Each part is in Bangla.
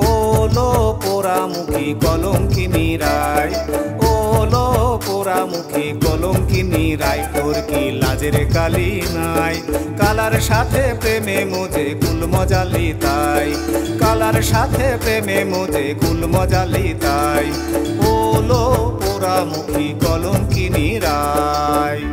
ওলো পোড়ামুখী কলঙ্কিনী রায়, ওলো পোড়ামুখী কলঙ্কিনী রায়, তোর কি লাজের কালি নাই? কালার সাথে প্রেমে মোজে কুল মজালি তাই, কালার সাথে প্রেমে মোজে কুল মজালি তাই। ওলো পোড়ামুখী কলঙ্কিনী রায়।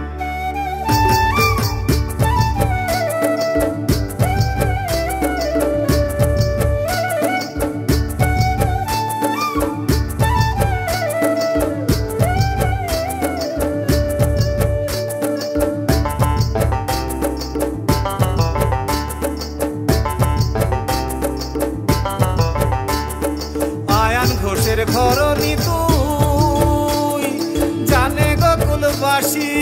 ঘোষের ঘরনি তুই জানে গোকুলবাসী,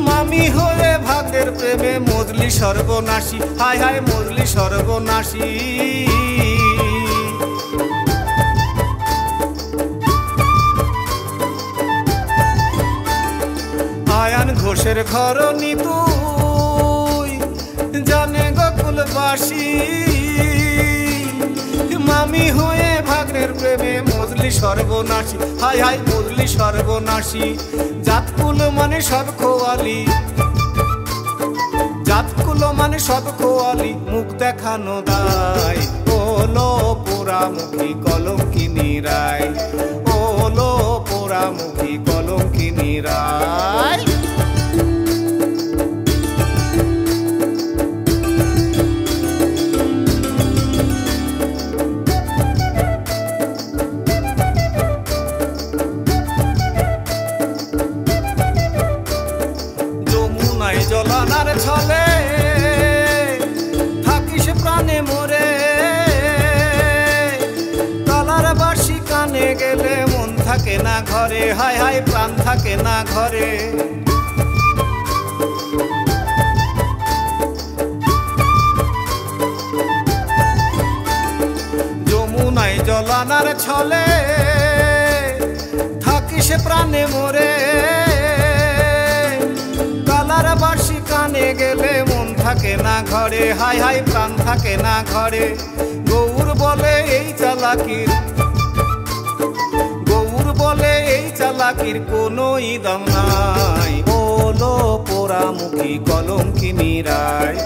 মামি হয়ে ভাগের প্রেমে মজলি সর্বনাশী, হায় হায় মজলি সর্বনাশী। আয়ান ঘোষের ঘরনি তুই জানে গোকুলবাসী, মামি হয়ে ভাগ্নের প্রেমে মজলি সর্বনাশী, হায় হায় মজলি সর্বনাশী। জাতকুল মানে সব খোয়ালি, জাতকুল মানে সব খোয়ালি, মুখ দেখানো দায়। ওলো পোড়ামুখী কলঙ্কিনী রায়, ওলো পোড়ামুখী কলঙ্কিনী রায়। জলানার ছলে থাকিস প্রাণে মরে, কালার বাসি কানে গেলে মন থাকে না ঘরে, হায় হায় প্রাণ থাকে না ঘরে। যমুনায় জলানার ছলে থাকিস প্রাণে মরে, কালার বাসি কানে গেলে মন থাকে না ঘরে, হায় হায় প্রাণ থাকে না ঘরে। গৌর বলে এই চালাকির, গৌর বলে এই চালাকির কোনো দাম নাই। ওলো পোড়ামুখী কলঙ্কিনী রায়,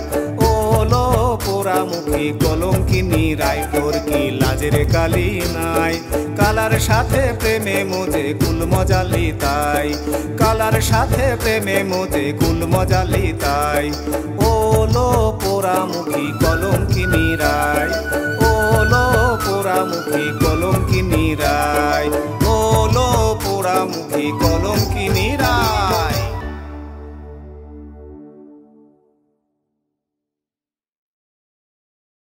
ওলো পোড়ামুখী কলঙ্কিনী রায়, তোর কি লাজের কালি নাই? কালার সাথে প্রেমে মোজে কুল মজালি তাই, কালার সাথে প্রেমে মোজে কুল মজালি তাই। ওলো পোড়ামুখী কলঙ্কিনী রায়, ওলো পোড়ামুখী কলঙ্কিনী রায়, ওলো পোড়ামুখী কলঙ্কিনী রায়।